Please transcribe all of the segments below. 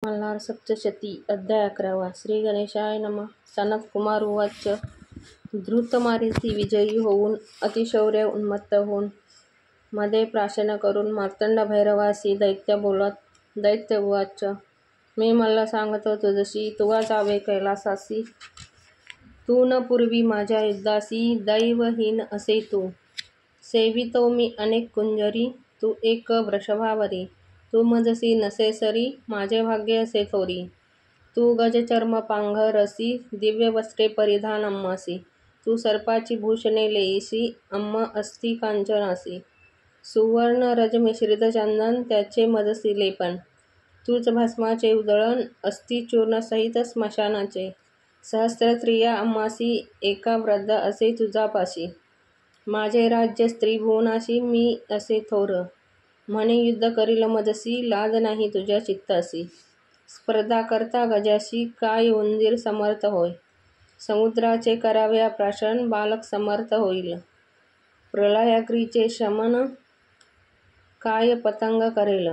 मल्हार सप्तशती अध्याय 11 श्री गणेशाय नमः. सनत कुमार उवाच. धृतमारीसी विजयी होऊन अतिशौर्य उन्मत्त होऊन मध्ये प्राशन करून मार्तंड भैरवासी दैत्य बोलत. दैत्य उवाच. मी मल्ल सांगतो तुझशी तुवा जावे कैलासासी. तू न पूर्वी माझ्या युद्धासी दैवहीन असे तू. सेवितो मी अनेक कुंजरी तू एक वृषभावरी. तू मजसी नसे सरी माझे भाग्य असे थोरी. तू गजचर्म पांघरसी दिव्य वस्त्रे परिधान अम्मासी. तू सर्पाची भूषणे लेईसी अम्म असती कांचनासी. सुवर्ण रज मिश्रित चंदन त्याचे मजसी लेपन. तूच भस्माचे उधळण असती चूर्ण सहित स्मशानाचे. सहस्र स्त्रिया अम्मासी एका वृद्ध असे तुझा पाशी. माझे राज्य स्त्री भुवनाशी मी असे थोर. म्हणे युद्ध करील मजसी लाज नाही तुझ्या चित्तासी. स्पर्धा करता गजाशी काय उंदीर समर्थ होय. समुद्राचे कराव्या प्राशन बालक समर्थ होईल. प्रलयाग्रीचे शमन काय पतंग करेल.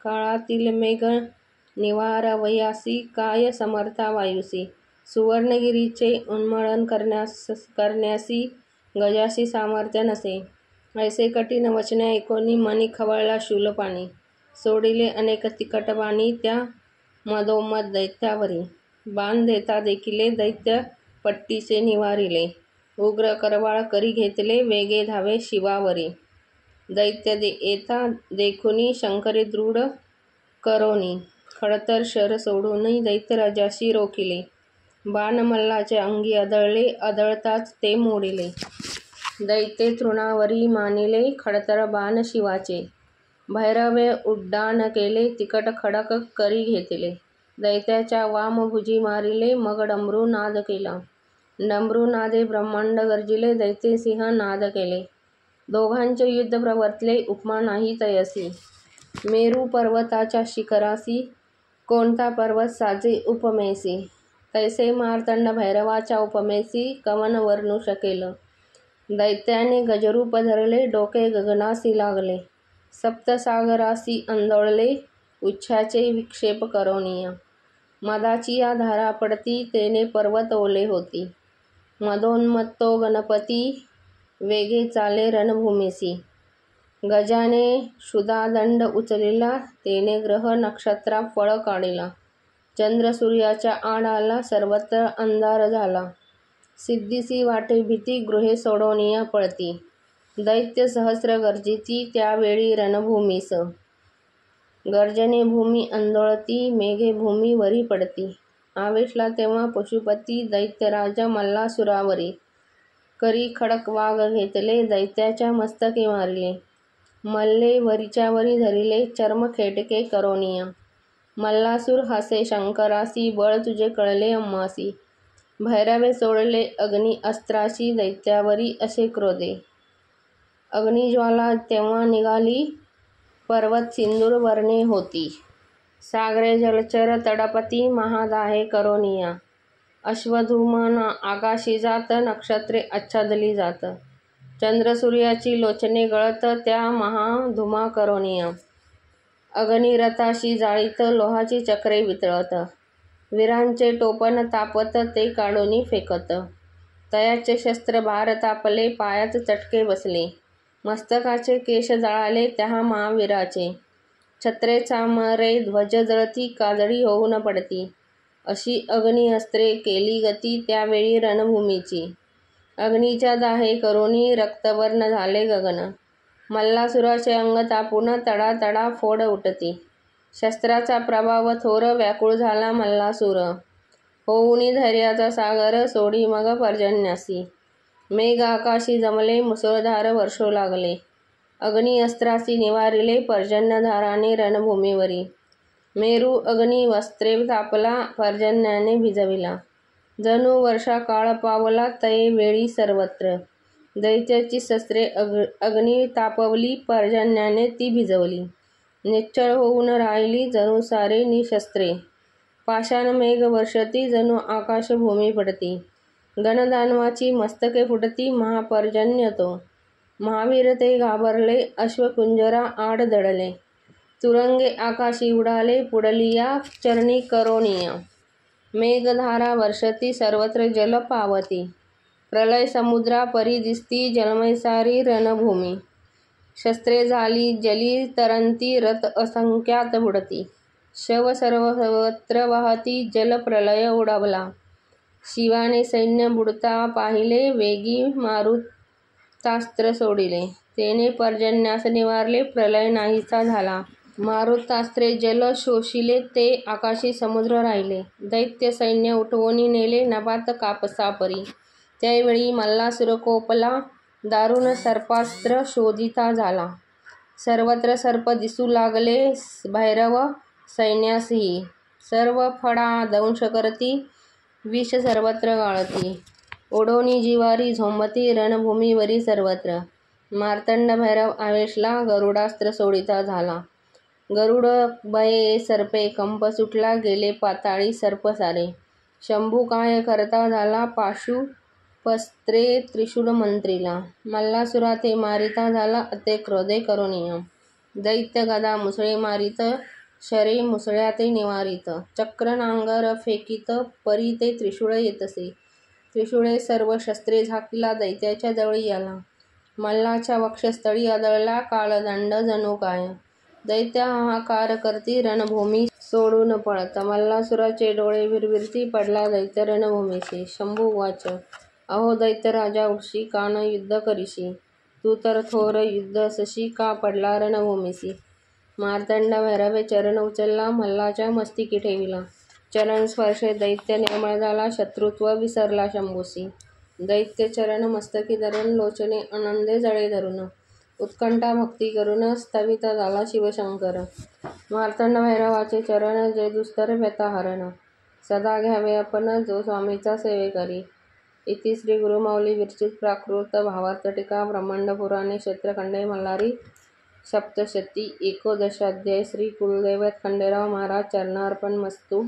काळातील मेघ निवारवयासी काय समर्था वायुसी. सुवर्णगिरीचे उन्मळन करण्यासी गजाशी सामर्थ्य नसे. ऐसे कठीण वचने ऐकोनी मनी खवळला शूलपाणी. सोडिले अनेक तिकट बाणी त्या मधोमध दैत्यावरी. बाण देता देखिले दैत्य पट्टीचे निवारिले. उग्र करवाळ करी घेतले वेगे धावे शिवावरी. दैत्य येता देखुनी शंकरी दृढ करोनी. खडतर शर सोडून दैत्यराजाशी रोखिले. बाण मल्लाचे अंगी आदळले आदळताच ते मोडिले. दैत्ये तृणावरी मानिले खडतर बाण शिवाचे. भैरवे उड्डाण केले तिकट खडक करी घेतले. दैत्याच्या वामभुजी मारिले मग डमरू नाद केला. डमरू नादे ब्रह्मांड गर्जिले दैत्ये सिंह नाद केले. दोघांचे युद्ध प्रवर्तले उपमा नाही तयसी. मेरू पर्वताच्या शिखरासी कोणता पर्वत साजे उपमेसी. तैसे मार्तंड भैरवाच्या उपमेसी कवन वर्णू शकेल. दैत्याने गजरूप धरले डोके गगनासी लागले. सप्तसागरासी आंदोळले उच्छ्याचे विक्षेप करोनिया. मदाची या धारा पडती तेने पर्वत ओले होती. मदोन्मत्तो गणपती वेगे चाले रणभूमीसी. गजाने क्षुधादंड उचलिला तेने ग्रह नक्षत्रा फळ काढिला. चंद्र सूर्याच्या आड आला सर्वत्र अंधार झाला. सिद्धीसी वाटे भीती गृहे सोडोनिया पळती. दैत्य सहस्र गर्जिती त्यावेळी रणभूमीस. गर्जने भूमी आंदोळती मेघे भूमी वरी पडती. आवेशला तेव्हा पशुपती दैत्यराजा मल्लासुरावरी. करी खडक वाघ घेतले दैत्याच्या मस्तकी मारिले. मल्ले वरीच्या वरी धरिले चर्म खेटके करोनिया. मल्लासूर हासे शंकरासी बळ तुझे कळले अम्मासी. भैरवे सोडले अग्नी अस्त्राशी दैत्यावरी असे क्रोधे. अग्निज्वाला तेव्हा निघाली पर्वत सिंदूर वर्णे होती. सागरे जलचर तडपती महादाहे करोनिया. अश्वधूम आकाशी जात नक्षत्रे आच्छादली जात. चंद्रसूर्याची लोचने गळत त्या महाधुमा करोनिया. अग्निरथाशी जाळीत लोहाची चक्रे वितळत. वीरांचे टोपण तापत ते काढूनी फेकत. तयाचे शस्त्र भार तापले पायात चटके बसले. मस्तकाचे केश जळाले त्या महावीराचे. छत्रे चामरे ध्वज जळती काजळी होऊन पडती. अशी अग्नी अस्त्रे केली गती त्यावेळी रणभूमीची. अग्नीच्या दाहे करोनी रक्तवर्ण झाले गगन. मल्लासुराचे अंग तापून तडा तडा फोड उठती. शस्त्राचा प्रभाव थोर व्याकुळ झाला मल्लासूर. होऊनी धैर्याचा सागर सोडी मग पर्जन्यासी. मेघ आकाशी जमले मुसळधार वर्षू लागले. अग्नी अस्त्रासी निवारिले पर्जन्यधाराने रणभूमीवरी. मेरू अग्नी वस्त्रे तापला पर्जन्याने भिजविला. जणू वर्षा काळ पावला तये वेळी सर्वत्र. दैत्याची शस्त्रे अग्नी तापवली पर्जन्याने ती भिजवली. निश्चळ होऊन राहिली जणू सारे निशस्त्रे. पाषाण मेघ वर्षती जणू आकाश भूमी पडती. गणदानवाची मस्तके फुटती महापर्जन्य तो. महावीर ते घाबरले अश्वकुंजरा आड दडले. तुरंगे आकाशी उडाले पुडलिया चरणी करोनिया. मेघधारा वर्षती सर्वत्र जल पावती. प्रलय समुद्रा परी दिसती जलमय सारी रणभूमी. शस्त्रे झाली जली तरंती रथ असंख्यात बुडती. शव सर्वत्र वाहती जल प्रलय उडवला. शिवाने सैन्य बुडता पाहिले वेगी मारुतास्त्र सोडिले. तेने पर्जन्यास निवारले प्रलय नाहीसा झाला. मारुतास्त्रे जल शोषिले ते आकाशी समुद्र राहिले. दैत्य सैन्य उठवून नेले नभात कापसा परी. त्यावेळी मल्लासुर कोपला दारुण सर्पास्त्र शोधिता झाला. सर्वत्र सर्प दिसू लागले भैरव सैन्यासही. सर्व फडा दंश करती विष सर्वत्र गाळती. ओढोनी जिवारी झोंबती रणभूमीवरी सर्वत्र. मार्तंड भैरव आवेशला गरुडास्त्र सोडिता झाला. गरुड भये सर्पे कंप सुटला गेले पाताळी सर्प सारे. शंभू काय करता झाला पाशुपस्त्रे त्रिशूळ मंत्रिला. मल्लासुरा ते मारिता झाला अते क्रोधे करोनिया. दैत्य गदा मुसळे मारित शरे मुसळ्याते निवारित. चक्र नांगर फेकीत परी ते त्रिशूळ येतसे. त्रिशूळे सर्व शस्त्रे झाकीला दैत्याच्या जवळी आला. मल्लाच्या वक्षस्थळी आदळला काळदंड जणू काय. दैत्य हाहाकार करती रणभूमी सोडून पळत. मल्लासुराचे डोळे विरविरती पडला दैत्य रणभूमीसी. शंभू उवाच अहो दैत्यराजा उठशी का न युद्ध करीशी. तू तर थोर युद्ध असशी का पडला रणभूमीसी. मार्तंड भैरवे चरण उचलला मल्लाच्या मस्तकी ठेविला. चरण स्पर्शे दैत्य निर्मळ झाला शत्रुत्व विसरला शंभूसी. दैत्य चरण मस्तकी धरून लोचने आनंदे जळे धरून. उत्कंठा भक्ती करून स्तवित झाला शिवशंकर. मार्तंड भैरवाचे चरण जे दुस्तर व्यथा हरण. सदा घ्यावे आपण जो स्वामीचा सेवेकरी. इति श्री गुरुमाऊली विरचित प्राकृत भावार्थ टीका ब्रह्मांड पुराणे क्षेत्रखंडे मल्हारी सप्तशती एकोदशाध्याय. श्री कुलदैवत खंडेराव महाराज चरणार्पणमस्तु.